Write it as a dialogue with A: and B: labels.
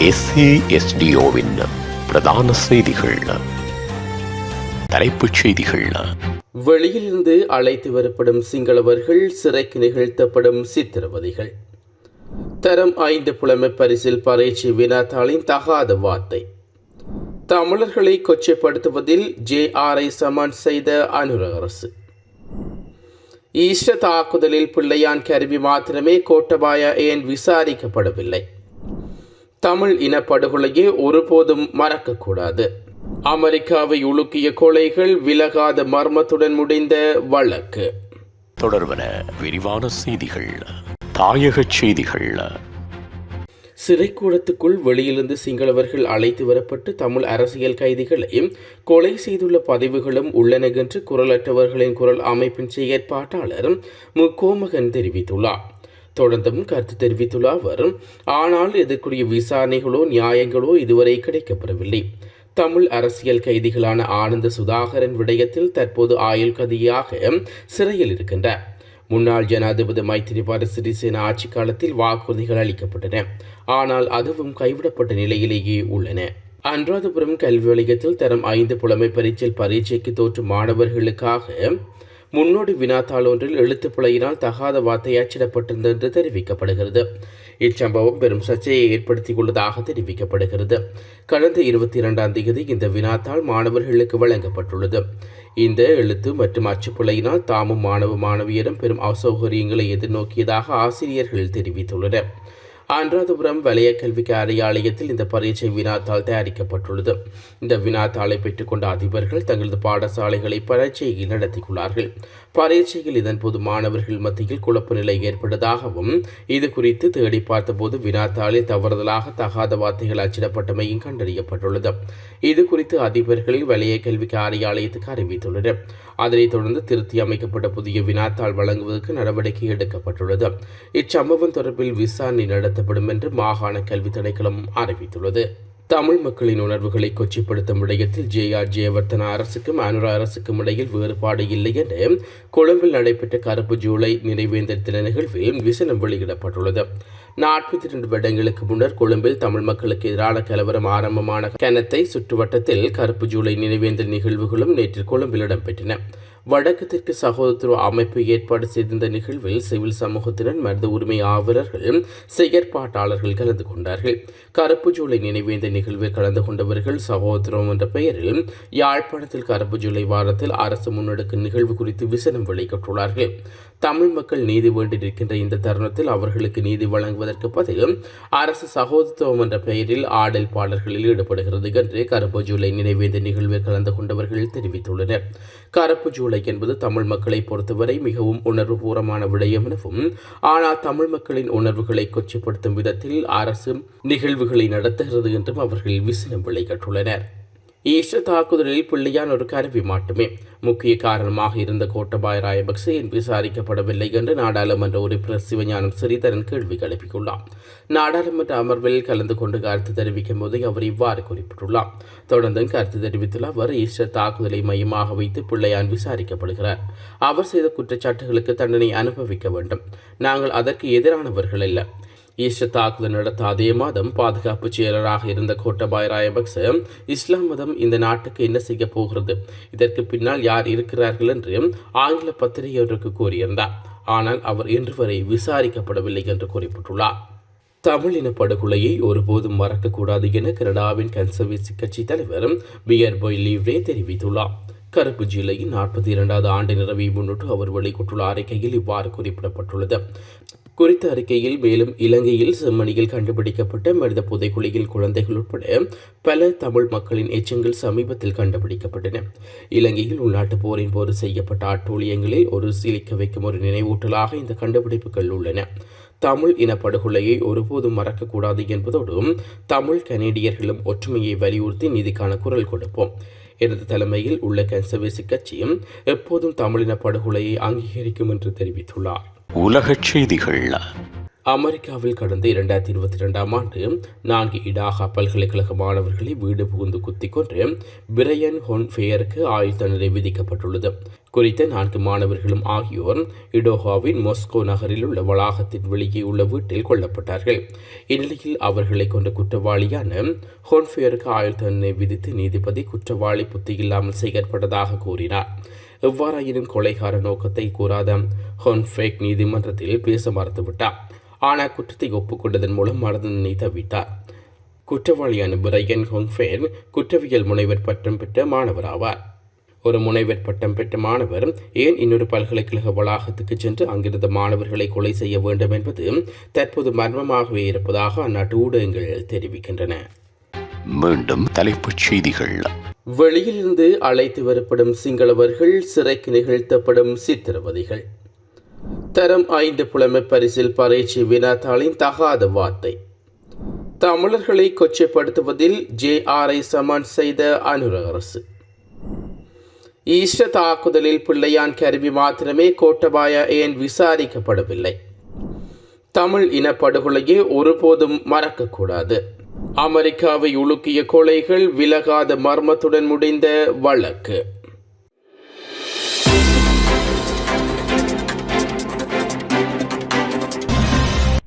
A: SASDOவின் பிரதான செய்திகள். தலைப்புச் செய்திகள்.
B: வெளியிலிருந்து அழைத்து வரப்படும் சிங்களவர்கள் சிறைக்கு நிகழ்த்தப்படும் சித்திரவதைகள். தரம் 5 புலமை பரிசில் பரீட்சை வினாத்தாளின் தகாத வார்த்தை. தமிழர்களை கொச்சைப்படுத்துவதில் JRஐ சமன் செய்த அனுர அரசு. ஈஸ்டர் தாக்குதலில் பிள்ளையான் கருவி மாத்திரமே, கோட்டபாய ஏன் விசாரிக்கப்படவில்லை? தமிழ் இனப்படுகொலையை ஒருபோதும் மறக்கக்கூடாது. அமெரிக்காவை உலுக்கிய கொலைகள் விலகாத மர்மத்துடன் முடிந்த வழக்கு.
A: தொடர்பன விரிவான செய்திகள். தாயக செய்திகள்.
B: சிறைக்கூடத்துக்குள் வெளியிலிருந்து சிங்களவர்கள் அழைத்து வரப்பட்டு தமிழ் அரசியல் கைதிகளை கொலை செய்துள்ள பதிவுகளும் உள்ளன என்று குரலற்றவர்களின் குரல் அமைப்பின் செயற்பாட்டாளர் கோமகன் தெரிவித்துள்ளார். தொடர்ந்தும் கருத்து தெரிவித்துள்ள அவர், ஆனால் இதற்குரிய விசாரணைகளோ நியாயங்களோ இதுவரை கிடைக்கப்பெறவில்லை. தமிழ் அரசியல் கைதிகளான ஆனந்த சுதாகரன் விடயத்தில் தற்போது ஆயுள் கைதியாக சிறையில் இருக்கின்றார். முன்னாள் ஜனாதிபதி மைத்திரிபால சிறிசேன ஆட்சி காலத்தில் வாக்குறுதிகள் அளிக்கப்பட்டன, ஆனால் அதுவும் கைவிடப்பட்ட நிலையிலேயே உள்ளன. அனுராதபுரம் கல்வி வலயத்தில் தரம் 5 புலமை பரீட்சைக்கு தோற்றும் மாணவர்களுக்காக முன்னோடி வினாத்தாள் ஒன்றில் எழுத்து பிழையினால் தகாத வார்த்தை அச்சிடப்பட்டிருந்தது என்று தெரிவிக்கப்படுகிறது. இச்சம்பவம் பெரும் சர்ச்சையை ஏற்படுத்தியுள்ளதாக தெரிவிக்கப்படுகிறது. கடந்த 22ஆம் தேதி இந்த வினாத்தாள் மாணவர்களுக்கு வழங்கப்பட்டுள்ளது. இந்த எழுத்து மற்றும் அச்சுப்பிழையினால் தாமும் மாணவியரும் பெரும் அசௌகரியங்களை எதிர்நோக்கியதாக ஆசிரியர்கள் தெரிவித்துள்ளனர். அனுராதபுரம் வலய கல்வி காரியாலயத்தில் இந்த பரீட்சை வினாத்தாள் தயாரிக்கப்பட்டுள்ளது. இந்த வினாத்தாளை பெற்றுக்கொண்ட அதிபர்கள் தங்களது பாடசாலைகளை பரீட்சையை நடத்தியுள்ளார்கள். பரீட்சையில் இதன்போது மாணவர்கள் மத்தியில் குழப்ப நிலை ஏற்பட்டதாகவும், இது குறித்து தேடி பார்த்தபோது வினாத்தாளில் தவறுதலாக தகாத வார்த்தைகள் அச்சிடப்பட்டமையும் கண்டறியப்பட்டுள்ளது. இது குறித்து அதிபர்கள் வலய கல்வி காரியாலயத்துக்கு அறிவித்துள்ளனர். அதனைத் தொடர்ந்து திருத்தி அமைக்கப்பட்ட புதிய வினாத்தாள் வழங்குவதற்கு நடவடிக்கை எடுக்கப்பட்டுள்ளது. இச்சம்பவம் தொடர்பில் விசாரணை நடத்தப்படும் என்று மாகாண கல்வி திணைக்களம் அறிவித்துள்ளது. தமிழ் மக்களின் உணர்வுகளை கொச்சைப்படுத்தும் விடயத்தில் JR ஜெயவர்தன அரசுக்கும் அனுரா அரசுக்கும் இடையில் வேறுபாடு இல்லை என்று கொழும்பில் நடைபெற்ற கருப்பு ஜூலை நினைவேந்தல் தின நிகழ்வில் விசனம் வெளியிடப்பட்டுள்ளது. 42 வருடங்களுக்கு முன்னர் கொழும்பில் தமிழ் மக்களுக்கு எதிரான கலவரம் ஆரம்பமான கனத்தை சுற்றுவட்டத்தில் கருப்பு ஜூலை நினைவேந்தல் நிகழ்வுகளும் நேற்று கொழும்பில் இடம்பெற்றன. வடக்கு தெற்கு சகோதரத்துவ அமைப்பு ஏற்பாடு செய்திருந்த நிகழ்வில் சிவில் சமூகத்தினர், மனித உரிமை ஆர்வலர்கள், செயற்பாட்டாளர்கள் கலந்து கொண்டார்கள். கருப்பு ஜூலை நினைவேந்த நிகழ்வில் கலந்து கொண்டவர்கள் சகோதரம் என்ற பெயரில் யாழ்ப்பாணத்தில் கருப்பு ஜூலை வாரத்தில் அரசு முன்னெடுக்கும் நிகழ்வு குறித்து விசனம் வெளியிட்டுள்ளார்கள். தமிழ் மக்கள் நீதி வேண்டியிருக்கின்ற இந்த தருணத்தில் அவர்களுக்கு நீதி வழங்குவதற்கு பதில் அரசு சகோதரத்துவம் என்ற பெயரில் ஆடல் பாடல்களில் ஈடுபடுகிறது என்று கருப்பு ஜூலை நினைவேந்த நிகழ்வில் கலந்து கொண்டவர்கள் தெரிவித்துள்ளனர். கருப்பு ஜூலை என்பது தமிழ் மக்களை பொறுத்தவரை மிகவும் உணர்வுபூர்வமான விடயம் எனவும், ஆனால் தமிழ் மக்களின் உணர்வுகளை கொச்சைப்படுத்தும் விதத்தில் அரசு நிகழ்வுகளை நடத்துகிறது என்றும் அவர்கள் விசனம் வெளியிட்டுள்ளனர். ஈஸ்டர் தாக்குதலில் பிள்ளையான் ஒரு கருவி மட்டுமே முக்கிய காரணமாக இருந்த கோட்டபாய ராஜபக்ச ஏன் விசாரிக்கப்படவில்லை என்று நாடாளுமன்ற உறுப்பினர் சிவஞானம் ஸ்ரீதரன் கேள்வி எழுப்பியுள்ளார். நாடாளுமன்ற அமர்வில் கலந்து கொண்டு கருத்து தெரிவிக்கும் போது அவர் இவ்வாறு குறிப்பிட்டுள்ளார். தொடர்ந்து கருத்து தெரிவித்துள்ள அவர், ஈஸ்டர் தாக்குதலை மையமாக வைத்து பிள்ளையான் விசாரிக்கப்படுகிறார். அவர் செய்த குற்றச்சாட்டுகளுக்கு தண்டனை அனுபவிக்க வேண்டும். நாங்கள் அதற்கு எதிரானவர்கள் அல்ல. ஈஸ்டர் தாக்குதல் நடத்த அதே மாதம் பாதுகாப்பு செயலராக இருந்த கோட்டபாய ராஜபக்ச இஸ்லாம் மதம் இந்த நாட்டுக்கு என்ன செய்ய போகிறது, இதற்கு பின்னால் யார் இருக்கிறார்கள் என்று ஆங்கில பத்திரிகை ஒன்றுக்கு கூறியிருந்தார். ஆனால் அவர் இன்று வரை விசாரிக்கப்படவில்லை என்று குறிப்பிட்டுள்ளார். தமிழ் இனப்படுகொலையை ஒருபோதும் மறக்கக்கூடாது என கனடாவின் கன்சர்வேட்டிவ் கட்சி தலைவர் பியர் பாய் லீவ்ரே தெரிவித்துள்ளார். கருப்பு ஜூலையின் 42வது ஆண்டு நிறைவை முன்னிட்டு அவர் வெளியிட்டுள்ள அறிக்கையில் இவ்வாறு குறிப்பிடப்பட்டுள்ளது. குறித்த அறிக்கையில் மேலும் இலங்கையில் செம்மணியில் கண்டுபிடிக்கப்பட்ட மனித புதைக்குழியில் குழந்தைகள் உட்பட பல தமிழ் மக்களின் எச்சங்கள் சமீபத்தில் கண்டுபிடிக்கப்பட்டன. இலங்கையில் உள்நாட்டு போரின் போது செய்யப்பட்ட அட்டூழியங்களில் ஒரு சீலிக்க வைக்கும் ஒரு நினைவூட்டலாக இந்த கண்டுபிடிப்புகள் உள்ளன. தமிழ் இனப்படுகொலையை ஒருபோதும் மறக்கக்கூடாது என்பதோடும் தமிழ் கனேடியர்களும் ஒற்றுமையை வலியுறுத்தி நீதிக்கான குரல் கொடுப்போம். எனது தலைமையில் உள்ள கன்சர்வேட்டிவ் கட்சியும் எப்போதும் தமிழின படுகொலையை அங்கீகரிக்கும் என்று தெரிவித்துள்ளார்.
A: உலகச் செய்திகள்.
B: அமெரிக்காவில் கடந்த 2022ஆம் ஆண்டு 4 இடாகா பல்கலைக்கழக மாணவர்களை வீடு புகுந்து குத்திக் கொன்று பிரையன் ஹொன்ஃபேயருக்கு ஆயுள் தண்டனை விதிக்கப்பட்டுள்ளது. குறித்த 4 மாணவர்களும் ஆகியோர் இடோஹாவின் மொஸ்கோ நகரில் உள்ள வளாகத்தின் வெளியே உள்ள வீட்டில் கொல்லப்பட்டார்கள். இந்நிலையில் அவர்களை கொண்ட குற்றவாளியான ஹொன்ஃபேயருக்கு ஆயுள் தண்டனை விதித்து நீதிபதி குற்றவாளி புத்தி இல்லாமல் செயற்பட்டதாக கூறினார். எவ்வாறாயினும் கொலைகார நோக்கத்தை கூறாத ஹொன்ஃபேக் நீதிமன்றத்தில் பேச மறுத்துவிட்டார். ஆனால் குற்றத்தை ஒப்புக்கொண்டதன் மூலம் மரணதண்டனை தவிர்த்தார். குற்றவாளியான பிரையன் ஹொன்ஃபேன் குற்றவியல் முனைவர் பட்டம் பெற்ற மாணவர் ஆவார். ஒரு முனைவர் பட்டம் பெற்ற மாணவர் ஏன் இன்னொரு பல்கலைக்கழக வளாகத்துக்கு சென்று அங்கிருந்த மாணவர்களை கொலை செய்ய வேண்டும் என்பது தற்போது மர்மமாகவே இருப்பதாக அந்நாட்டு ஊடகங்கள் தெரிவிக்கின்றன.
A: மீண்டும் தலைப்புச் செய்திகள்.
B: வெளியிலிருந்து அழைத்து வரப்படும் சிங்களவர்கள் சிறைக்கு நிகழ்த்தப்படும் சித்திரவதைகள். தரம் 5 புலமை பரிசில் பரீட்சை வினாத்தாளின் தகாத வார்த்தை. தமிழர்களை கொச்சைப்படுத்துவதில் JRஐ சமன் செய்த அனுர அரசு. ஈஸ்டர் தாக்குதலில் பிள்ளையான் கருவி மாத்திரமே கோட்டபாய ஏன் விசாரிக்கப்படவில்லை? தமிழ் இனப்படுகொலையை ஒருபோதும் மறக்கக்கூடாது. அமெரிக்காவை உலுக்கிய கொலைகள் விலகாத மர்மத்துடன் முடிந்த வழக்கு.